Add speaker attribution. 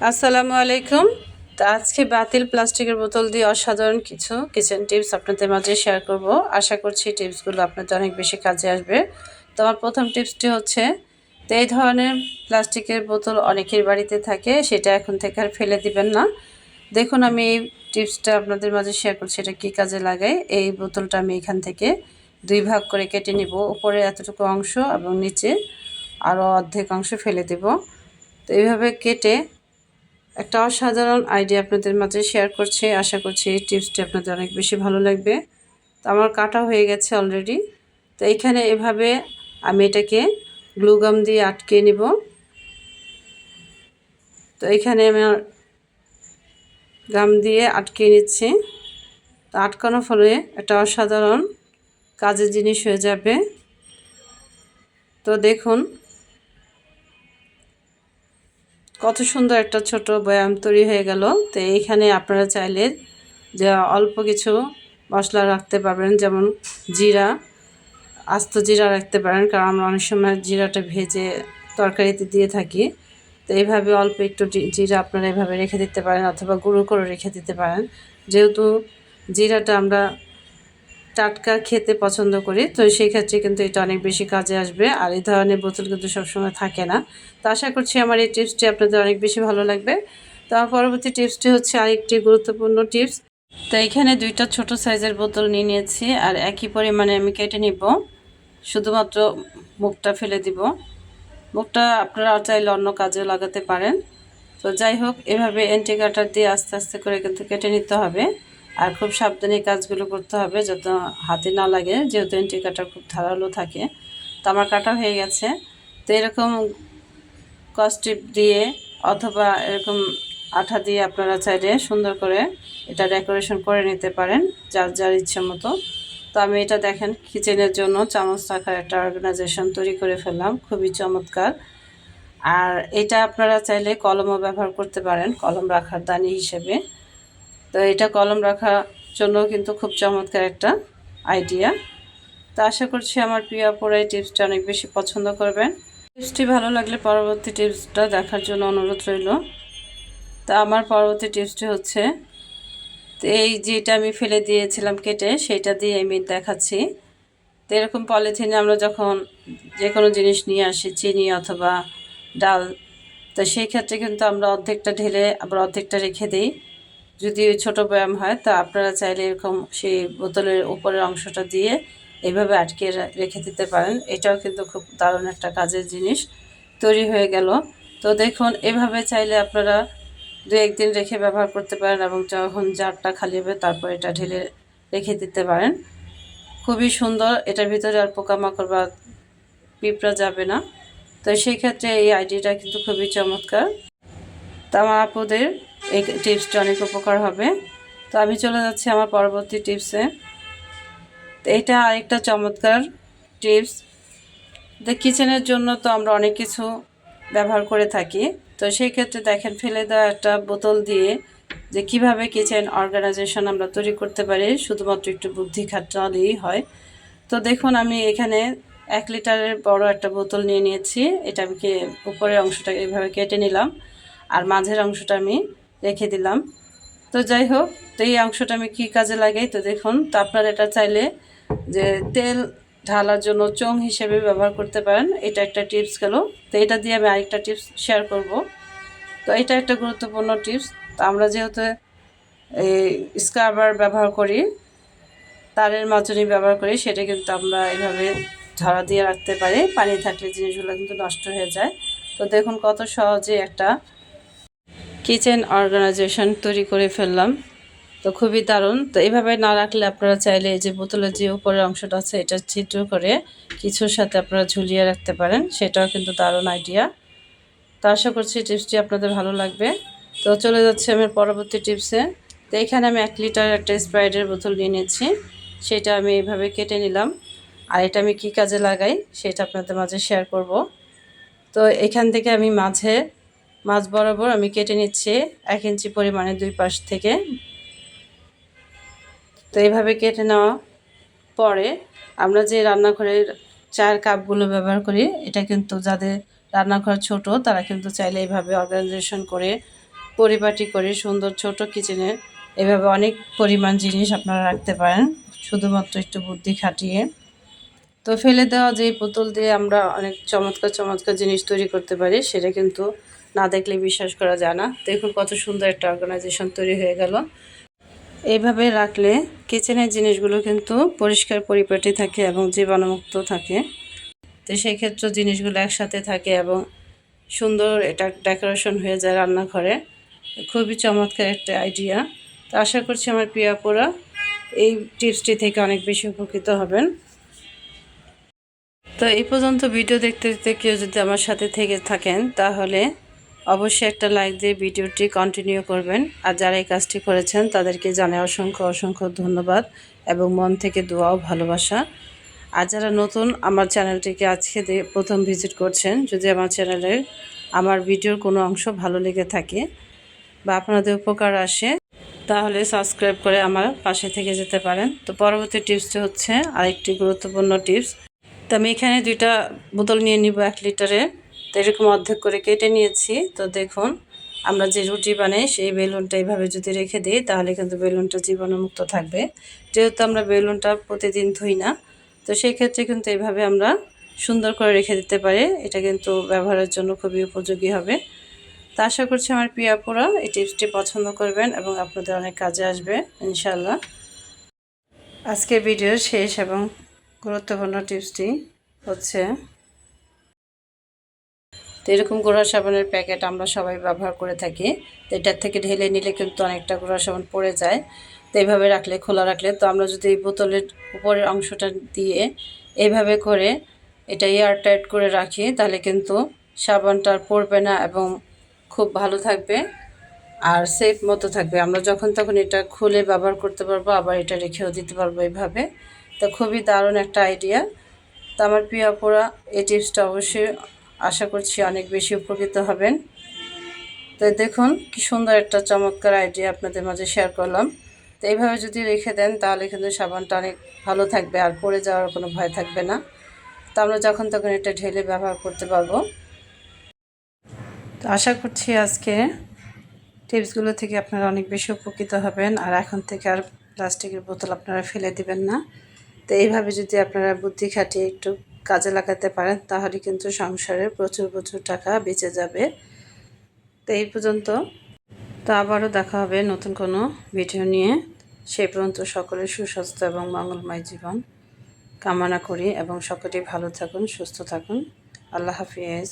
Speaker 1: আসসালামু আলাইকুম। তো আজকে বাতিল প্লাস্টিকের বোতল দিয়ে অসাধারণ কিছু কিচেন টিপস আপনাদের মাঝে শেয়ার করব। আশা করছি টিপসগুলো আপনাদের অনেক বেশি কাজে আসবে। তো আমার প্রথম টিপসটি হচ্ছে, তো এই ধরনের প্লাস্টিকের বোতল অনেকের বাড়িতে থাকে, সেটা এখন থেকে আর ফেলে দিবেন না। দেখুন আমি এই টিপসটা আপনাদের মাঝে শেয়ার করছি, এটা কী কাজে লাগায়। এই বোতলটা আমি এখান থেকে দুই ভাগ করে কেটে নিব, উপরে এতটুকু অংশ এবং নিচে আরও অর্ধেক অংশ ফেলে দেব। তো এইভাবে কেটে একটা অসাধারণ আইডিয়া আপনাদের মাঝে শেয়ার করছি। আশা করছি এই টিপসটি আপনাদের অনেক বেশি ভালো লাগবে। তো আমার কাটা হয়ে গেছে অলরেডি। তো এইখানে এভাবে আমি এটাকে গ্লুগাম দিয়ে আটকে নিব। তো এইখানে আমি গাম দিয়ে আটকে নিচ্ছি। তো আটকানোর ফলে একটা অসাধারণ কাজের জিনিস হয়ে যাবে। তো দেখুন কত সুন্দর একটা ছোট বয়াম তৈরি হয়ে গেল। তো এইখানে আপনারা চাইলে যে অল্প কিছু মশলা রাখতে পারবেন, যেমন জিরা, আস্ত জিরা রাখতে পারেন, কারণ আমরা অনেক সময় জিরাটা ভেজে তরকারিতে দিয়ে থাকি। তো এইভাবে অল্প একটু জিরা আপনারা এভাবে রেখে দিতে পারেন, অথবা গুঁড়ো করে রেখে দিতে পারেন। যেহেতু জিরাটা আমরা টাটকা খেতে পছন্দ করি, তো সেই ক্ষেত্রে কিন্তু এটা অনেক বেশি কাজে আসবে। আর এই ধরনের বোতল কিন্তু সবসময় থাকে না। তো আশা করছি আমার এই টিপসটি আপনাদের অনেক বেশি ভালো লাগবে। তো আমার পরবর্তী টিপসটি হচ্ছে আরেকটি গুরুত্বপূর্ণ টিপস। তো এখানে দুইটা ছোট সাইজের বোতল নিয়ে নিয়েছি, আর একই পরিমাণে আমি কেটে নিব। শুধুমাত্র মুখটা ফেলে দিব। মুখটা আপনারা চাইলে অন্য কাজে লাগাতে পারেন। তো যাই হোক, এভাবে এন্টি কাটার দিয়ে আস্তে আস্তে করে কিন্তু কেটে নিতে হবে। আর খুব সাবধানে কাজগুলো করতে হবে যাতে হাতে না লাগে, যেহেতু এন্টি কাটার খুব ধারালো থাকে। তো আমার কাটা হয়ে গেছে। তো এরকম কস্টিপ দিয়ে অথবা এরকম আঠা দিয়ে আপনারা চাইলে সুন্দর করে এটা ডেকোরেশন করে নিতে পারেন যার যার ইচ্ছে মতো। তো আমি এটা দেখেন কিচেনের জন্য চামচ রাখার একটা অর্গানাইজেশন তৈরি করে ফেললাম, খুবই চমৎকার। আর এটা আপনারা চাইলে কলমও ব্যবহার করতে পারেন, কলম রাখার দানি হিসেবে। তো এটা কলম রাখার জন্য কিন্তু খুব চমৎকার একটা আইডিয়া। তো আশা করছি আমার প্রিয় আপুরা এই টিপসটা অনেক বেশি পছন্দ করবেন। টিপসটি ভালো লাগলে পরবর্তী টিপসটা দেখার জন্য অনুরোধ রইল। তো আমার পরবর্তী টিপসটি হচ্ছে, তো এই যেটা আমি ফেলে দিয়েছিলাম কেটে, সেইটা দিয়ে আমি দেখাচ্ছি। তো এরকম পলিথিনে আমরা যখন যে কোনো জিনিস নিয়ে আসি, চিনি অথবা ডাল, তো সেই ক্ষেত্রে কিন্তু আমরা অর্ধেকটা ঢেলে আবার অর্ধেকটা রেখে দিই। যদি ছোট বয়াম হয়, তা আপনারা চাইলে এরকম সেই বোতলের উপরের অংশটা দিয়ে এইভাবে আটকে রেখে দিতে পারেন। এটাও কিন্তু খুব দারুণ একটা কাজের জিনিস তৈরি হয়ে গেল। তো দেখুন এভাবে চাইলে আপনারা 2-1 দিন রেখে ব্যবহার করতে পারেন, এবং যখন জারটা খালি হবে তারপর এটা ঢেলে রেখে দিতে পারেন। খুবই সুন্দর, এটার ভিতরে আর পোকামাকড় বা পিঁপড়া যাবে না। তো সেই ক্ষেত্রে এই আইডিয়াটা কিন্তু খুবই চমৎকার। তো আমার আপুদের এই টিপসটা অনেক উপকার হবে। তো আমি চলে যাচ্ছি আমার পরবর্তী টিপসে। তো এটা আরেকটা চমৎকার টিপস। তো কিচেনের জন্য তো আমরা অনেক কিছু ব্যবহার করে থাকি। তো সেই ক্ষেত্রে দেখেন ফেলে দেওয়া একটা বোতল দিয়ে যে কিভাবে কিচেন অর্গানাইজেশন আমরা তৈরি করতে পারি, শুধুমাত্র একটু বুদ্ধি খাটালেই হয়। তো দেখুন আমি এখানে 1 লিটারের বড় একটা বোতল নিয়ে নিয়েছি। এটা আমি উপরের অংশটা এইভাবে কেটে নিলাম, আর মাঝের অংশটা আমি রেখে দিলাম। তো যাই হোক, তো এই অংশটা আমি কী কাজে লাগাই, তো দেখুন। তো আপনারা এটা চাইলে যে তেল ঢালার জন্য চোং হিসেবে ব্যবহার করতে পারেন। এটা একটা টিপস গেল। তো এটা দিয়ে আমি আরেকটা টিপস শেয়ার করব। তো এটা একটা গুরুত্বপূর্ণ টিপস। তো আমরা যেহেতু এই স্ক্রাবার ব্যবহার করি, তারের মাজনি ব্যবহার করি, সেটা কিন্তু আমরা এভাবে ঝাড়া দিয়ে রাখতে পারি। পানি থাকলে জিনিসগুলো কিন্তু নষ্ট হয়ে যায়। তো দেখুন কত সহজে একটা কিচেন অর্গানাইজেশন তৈরি করে ফেললাম। তো খুবই দারুণ। তো এইভাবে না রাখলে আপনারা চাইলে এই যে বোতলের যে উপরের অংশটা আছে, এটা ছিদ্র করে কিছুর সাথে আপনারা ঝুলিয়ে রাখতে পারেন। সেটাও কিন্তু দারুণ আইডিয়া। তো আশা করছি টিপসটি আপনাদের ভালো লাগবে। তো চলে যাচ্ছে আমার পরবর্তী টিপসে। তো এখানে আমি 1 লিটার একটা স্প্রাইটের বোতল নিয়ে নিয়েছি। সেটা আমি এইভাবে কেটে নিলাম। আর এটা আমি কী কাজে লাগাই সেটা আপনাদের মাঝে শেয়ার করব। তো এখান থেকে আমি মাঝ বরাবর আমি কেটে নিচ্ছি 1 ইঞ্চি পরিমাণে 2 পাশ থেকে। তো এইভাবে কেটে নেওয়া পরে আমরা যে রান্নাঘরের চায়ের কাপগুলো ব্যবহার করি, এটা কিন্তু যাদের রান্নাঘর ছোট তারা কিন্তু চাইলে এইভাবে অর্গানাইজেশন করে পরিপাটি করে সুন্দর ছোট কিচেনে এভাবে অনেক পরিমাণ জিনিস আপনারা রাখতে পারেন শুধুমাত্র একটু বুদ্ধি খাটিয়ে। তো ফেলে দেওয়া যে বোতল দিয়ে আমরা অনেক চমৎকার চমৎকার জিনিস তৈরি করতে পারি সেটা কিন্তু না দেখলে বিশ্বাস করা যায় না। দেখুন কত সুন্দর একটা অর্গানাইজেশন তৈরি হয়ে গেল। এইভাবে রাখলে কিচেনের জিনিসগুলো কিন্তু পরিষ্কার পরিপাটি থাকে এবং জীবাণুমুক্ত থাকে। তো সেই ক্ষেত্রে জিনিসগুলো একসাথে থাকে এবং সুন্দর এটা ডেকোরেশন হয়ে যায় রান্নাঘরে। খুবই চমৎকার একটা আইডিয়া। তো আশা করছি আমার প্রিয় আপুরা এই টিপসটি থেকে অনেক বেশি উপকৃত হবেন। তো এই পর্যন্ত ভিডিও দেখতে দেখতে কেউ যদি আমার সাথে থেকে থাকেন তাহলে অবশ্যই একটা লাইক দিয়ে ভিডিওটি কন্টিনিউ করবেন। আর যারা এই কাজটি করেছেন তাদেরকে জানাই অসংখ্য অসংখ্য ধন্যবাদ এবং মন থেকে দোয়া ও ভালোবাসা। আর যারা নতুন আমার চ্যানেলটিকে আজকে প্রথম ভিজিট করছেন, যদি আমার চ্যানেলে আমার ভিডিওর কোনো অংশ ভালো লেগে থাকে বা আপনাদের উপকার আসে তাহলে সাবস্ক্রাইব করে আমার পাশে থেকে যেতে পারেন। তো পরবর্তী টিপসটি হচ্ছে আরেকটি গুরুত্বপূর্ণ টিপস। তো আমি এখানে 2টা বোতল নিয়ে নিব 1 লিটারে। তো এরকম অর্ধেক করে কেটে নিয়েছি। তো দেখুন আমরা যে রুটি বানাই সেই বেলুনটা এইভাবে যদি রেখে দিই তাহলে কিন্তু বেলুনটা জীবাণুমুক্ত থাকবে। যেহেতু আমরা বেলুনটা প্রতিদিন ধুই না, তো সেই ক্ষেত্রে কিন্তু এইভাবে আমরা সুন্দর করে রেখে দিতে পারি। এটা কিন্তু ব্যবহারের জন্য খুবই উপযোগী হবে। তো আশা করছি আমার প্রিয় আপুরা এই টিপসটি পছন্দ করবেন এবং আপনাদের অনেক কাজে আসবে ইনশাআল্লাহ। আজকের ভিডিওর শেষ এবং গুরুত্বপূর্ণ টিপসটি হচ্ছে, তো এরকম গুঁড়া সাবানের প্যাকেট আমরা সবাই ব্যবহার করে থাকি। তো এটার থেকে ঢেলে নিলে কিন্তু অনেকটা গুঁড়া সাবান পড়ে যায়। তো এইভাবে রাখলে, খোলা রাখলে, তো আমরা যদি এই বোতলের উপরের অংশটা দিয়ে এইভাবে করে এটা এয়ারটাইট করে রাখি তাহলে কিন্তু সাবানটা আর পড়বে না এবং খুব ভালো থাকবে আর সেফ মতো থাকবে। আমরা যখন তখন এটা খুলে ব্যবহার করতে পারবো, আবার এটা রেখেও দিতে পারবো এইভাবে। তো খুবই দারুণ একটা আইডিয়া। তো আমার প্রিয় আপুরা এই টিপসটা অবশ্যই আশা করছি অনেক বেশি উপকৃত হবেন। তো দেখুন কি সুন্দর একটা চমৎকার আইডিয়া আপনাদের মাঝে শেয়ার করলাম। তো এইভাবে যদি রেখে দেন তাহলে কিন্তু সাবানটা অনেক ভালো থাকবে আর পড়ে যাওয়ার কোনো ভয় থাকবে না। তো আমরা যখন তখন এটা ঢেলে ব্যবহার করতে পারবো। তো আশা করছি আজকে টিপসগুলো থেকে আপনারা অনেক বেশি উপকৃত হবেন আর এখন থেকে আর প্লাস্টিকের বোতল আপনারা ফেলে দিবেন না। তো এইভাবে যদি আপনারা বুদ্ধি খাটিয়ে একটু কাজে লাগাতে পারেন তাহলে কিন্তু সংসারে প্রচুর প্রচুর টাকা বেঁচে যাবে। তো এই পর্যন্ত, তো আবারও দেখা হবে নতুন কোনো ভিডিও নিয়ে। সেই পর্যন্ত সকলের সুস্বাস্থ্য এবং মঙ্গলময় জীবন কামনা করি এবং সকলেই ভালো থাকুন, সুস্থ থাকুন। আল্লাহ হাফিজ।